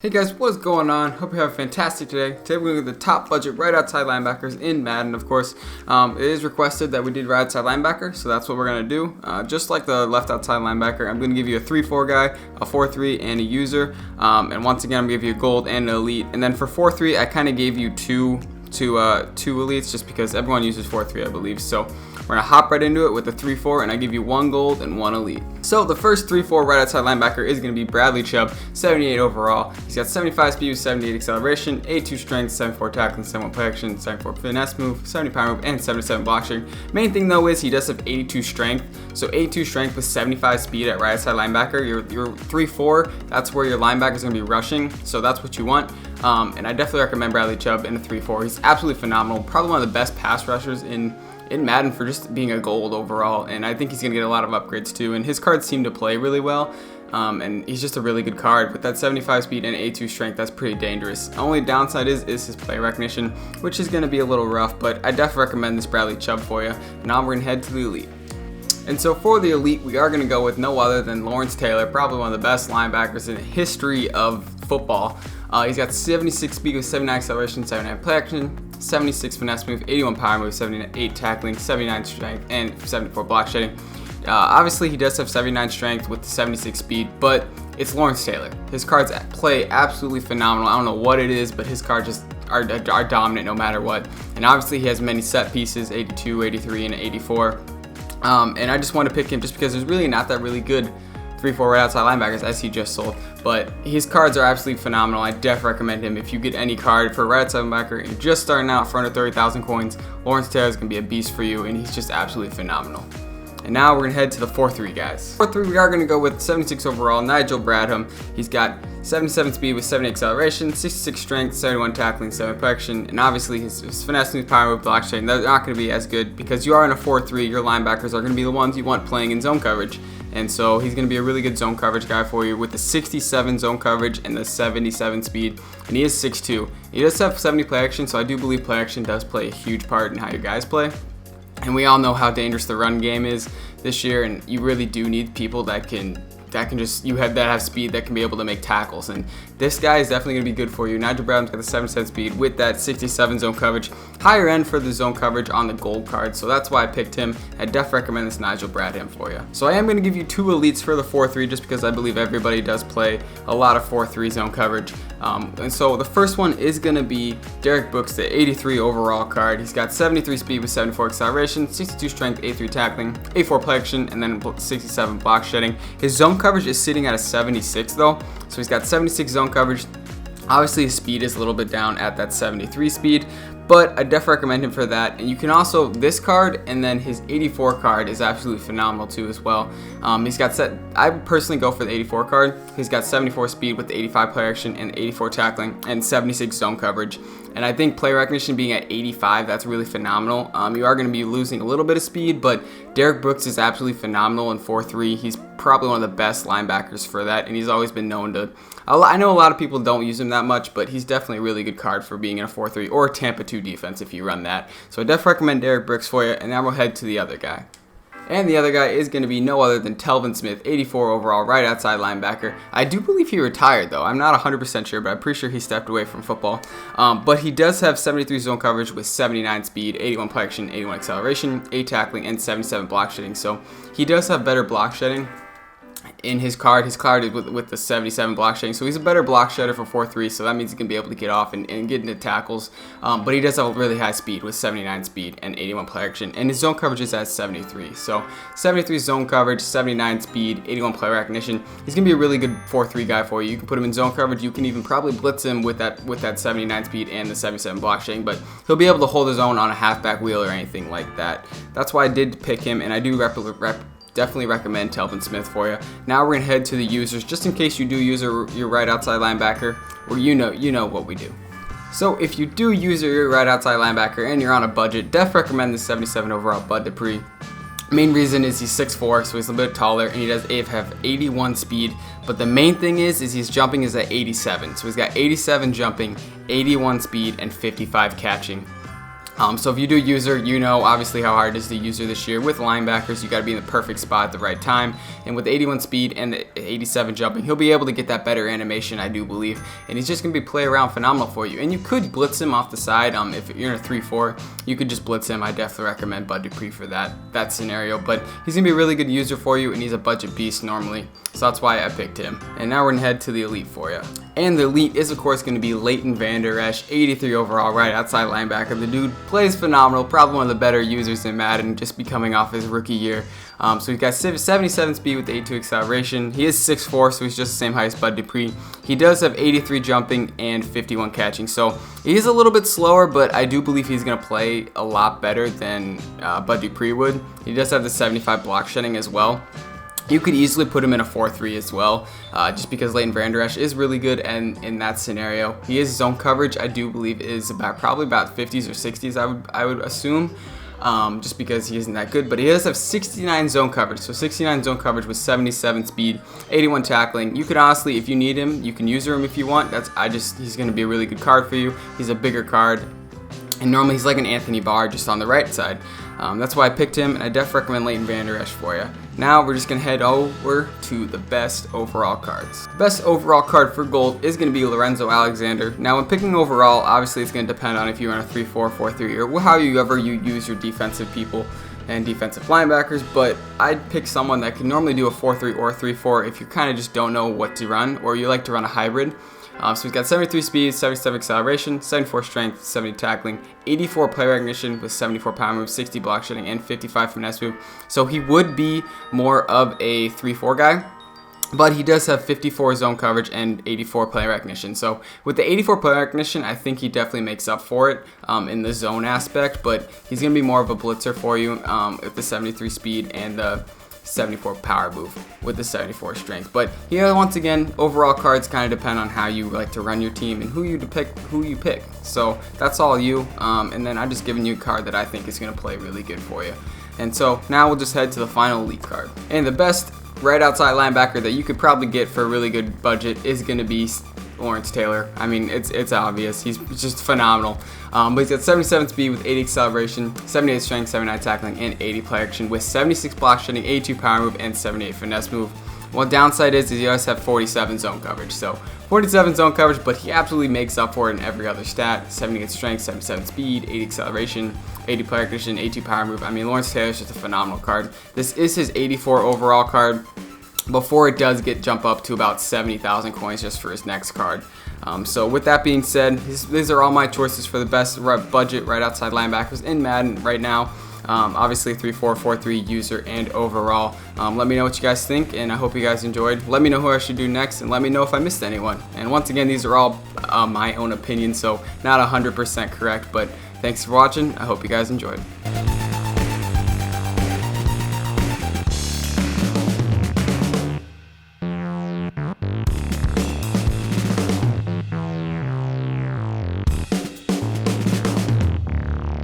Hey guys, what's going on? Hope you have a fantastic day. Today we're going to look at the top budget right outside linebackers in Madden, of course. It is requested that we did right outside linebacker, so that's what we're going to do. Just like the left outside linebacker, I'm going to give you a 3-4 guy, a 4-3, and a user. And once again, I'm going to give you a gold and an elite. And then for 4-3, I kind of gave you two elites just because everyone uses 4-3, I believe. So we're going to hop right into it with the 3-4, and I give you one gold and one elite. So the first 3-4 right outside linebacker is going to be Bradley Chubb, 78 overall. He's got 75 speed with 78 acceleration, 82 strength, 74 tackling, 71 play action, 74 finesse move, 70 power move, and 77 block sharing. Main thing though is he does have 82 strength. So 82 strength with 75 speed at right outside linebacker. Your 3-4, that's where your linebacker is going to be rushing. So that's what you want. And I definitely recommend Bradley Chubb in a 3-4. He's absolutely phenomenal. Probably one of the best pass rushers in Madden for just being a gold overall, and I think he's going to get a lot of upgrades too, and his cards seem to play really well, and he's just a really good card. With that 75 speed and 82 strength, that's pretty dangerous. Only downside is his play recognition, which is going to be a little rough, but I definitely recommend this Bradley Chubb for you. Now we're going to head to the elite. And so for the elite, we are going to go with no other than Lawrence Taylor, probably one of the best linebackers in the history of football. He's got 76 speed with 79 acceleration, 79 play action, 76 finesse move, 81 power move, 78 tackling, 79 strength, and 74 block shedding. Obviously, he does have 79 strength with the 76 speed, but it's Lawrence Taylor. His cards play absolutely phenomenal. I don't know what it is, but his cards just are dominant no matter what. And obviously, he has many set pieces, 82, 83, and 84. And I just want to pick him just because there's really not that really good 3-4 right outside linebackers as he just sold, but his cards are absolutely phenomenal. I definitely recommend him. If you get any card for right outside linebacker and you're just starting out for under 30,000 coins, Lawrence Taylor is going to be a beast for you, and he's just absolutely phenomenal. And now we're going to head to the 4-3 guys. 4-3, we are going to go with 76 overall, Nigel Bradham. He's got 77 speed with 70 acceleration, 66 strength, 71 tackling, 7 play action, and obviously his finesse move, power move, block shedding, they're not going to be as good because you are in a 4-3. Your linebackers are going to be the ones you want playing in zone coverage. And so he's going to be a really good zone coverage guy for you with the 67 zone coverage and the 77 speed. And he is 6'2". He does have 70 play action, so I do believe play action does play a huge part in how your guys play. And we all know how dangerous the run game is this year, and you really do need people that have speed, that can be able to make tackles, and this guy is definitely going to be good for you. Nigel Bradham's got the 77 speed with that 67 zone coverage, higher end for the zone coverage on the gold card, so that's why I picked him. I definitely recommend this Nigel Bradham for you. So I am going to give you two elites for the 4-3 just because I believe everybody does play a lot of 4-3 zone coverage. And so the first one is going to be Derek Brooks, the 83 overall card. He's got 73 speed with 74 acceleration, 62 strength, 83 tackling, 84 play action, and then 67 block shedding. His zone coverage is sitting at a 76 though, so he's got 76 zone coverage. Obviously his speed is a little bit down at that 73 speed, but I definitely recommend him for that. And you can also, this card and then his 84 card is absolutely phenomenal too as well. I would personally go for the 84 card. He's got 74 speed with the 85 play action and 84 tackling and 76 zone coverage. And I think play recognition being at 85, that's really phenomenal. You are going to be losing a little bit of speed, but Derek Brooks is absolutely phenomenal in 4-3. He's probably one of the best linebackers for that, and he's always been known to. I know a lot of people don't use him that much, but he's definitely a really good card for being in a 4-3 or a Tampa 2 defense if you run that. So I definitely recommend Derek Brooks for you, and now we'll head to the other guy. And the other guy is going to be no other than Telvin Smith, 84 overall, right outside linebacker. I do believe he retired though. I'm not 100% sure, but I'm pretty sure he stepped away from football. But he does have 73 zone coverage with 79 speed, 81 play action, 81 acceleration, 8 tackling, and 77 block shedding. So he does have better block shedding in his card. His card is with the 77 block shedding, so he's a better block shedder for 4-3, so that means he can be able to get off and get into tackles, but he does have a really high speed with 79 speed and 81 play action, and his zone coverage is at 73, so 73 zone coverage, 79 speed, 81 play recognition. He's going to be a really good 4-3 guy for you. You can put him in zone coverage, you can even probably blitz him with that 79 speed and the 77 block shedding, but he'll be able to hold his own on a halfback wheel or anything like that. That's why I did pick him, and I do definitely recommend Telvin Smith for you. Now we're going to head to the users, just in case you do use your right outside linebacker, or you know what we do. So if you do use your right outside linebacker and you're on a budget, definitely recommend the 77 overall Bud Dupree. Main reason is he's 6'4", so he's a little bit taller, and he does have 81 speed. But the main thing is his jumping is at 87. So he's got 87 jumping, 81 speed, and 55 catching. So if you do user, you know obviously how hard it is to user this year. With linebackers, you got to be in the perfect spot at the right time. And with 81 speed and the 87 jumping, he'll be able to get that better animation, I do believe. And he's just going to be play around phenomenal for you. And you could blitz him off the side. If you're in a 3-4, you could just blitz him. I definitely recommend Bud Dupree for that scenario. But he's going to be a really good user for you, and he's a budget beast normally. So that's why I picked him. And now we're going to head to the elite for you. And the elite is, of course, going to be Leighton Vander Esch, 83 overall, right outside linebacker. The dude plays phenomenal, probably one of the better users in Madden, just be coming off his rookie year. So he's got 77 speed with 82 acceleration. He is 6'4", so he's just the same height as Bud Dupree. He does have 83 jumping and 51 catching, so he is a little bit slower, but I do believe he's going to play a lot better than Bud Dupree would. He does have the 75 block shedding as well. You could easily put him in a 4-3 as well, just because Leighton Vander Esch is really good, and in that scenario, he is zone coverage. I do believe is probably about 50s or 60s. I would assume, just because he isn't that good. But he does have 69 zone coverage, so 69 zone coverage with 77 speed, 81 tackling. You could honestly, if you need him, you can use him if you want. He's going to be a really good card for you. He's a bigger card, and normally he's like an Anthony Barr just on the right side. That's why I picked him, and I definitely recommend Leighton Vander Esch for you. Now we're just going to head over to the best overall cards. The best overall card for gold is going to be Lorenzo Alexander. Now when picking overall, obviously it's going to depend on if you're in a 3-4, 4-3, or however you use your defensive people and defensive linebackers, but I'd pick someone that can normally do a 4-3 or a 3-4 if you kind of just don't know what to run, or you like to run a hybrid. So he's got 73 speed, 77 acceleration, 74 strength, 70 tackling, 84 play recognition with 74 power move, 60 block shedding, and 55 finesse move. So he would be more of a 3-4 guy, but he does have 54 zone coverage and 84 play recognition. So with the 84 play recognition, I think he definitely makes up for it in the zone aspect, but he's going to be more of a blitzer for you with the 73 speed and the 74 power move with the 74 strength. But here, once again, overall cards kind of depend on how you like to run your team and who you pick. So that's all you. And then I'm just giving you a card that I think is going to play really good for you. And so now we'll just head to the final elite card. And the best right outside linebacker that you could probably get for a really good budget is going to be Lawrence Taylor. I mean, it's obvious. He's just phenomenal. But he's got 77 speed with 80 acceleration, 78 strength, 79 tackling, and 80 play action with 76 block shedding, 82 power move, and 78 finesse move. Well, downside is he does have 47 zone coverage. So 47 zone coverage, but he absolutely makes up for it in every other stat. 78 strength, 77 speed, 80 acceleration, 80 play action, 82 power move. I mean, Lawrence Taylor is just a phenomenal card. This is his 84 overall card, before it does jump up to about 70,000 coins just for his next card. So with that being said, these are all my choices for the best budget right outside linebackers in Madden right now. Obviously 3-4, 4-3 user and overall. Let me know what you guys think, and I hope you guys enjoyed. Let me know who I should do next, and let me know if I missed anyone. And once again, these are all my own opinions, so not 100% correct, but thanks for watching. I hope you guys enjoyed.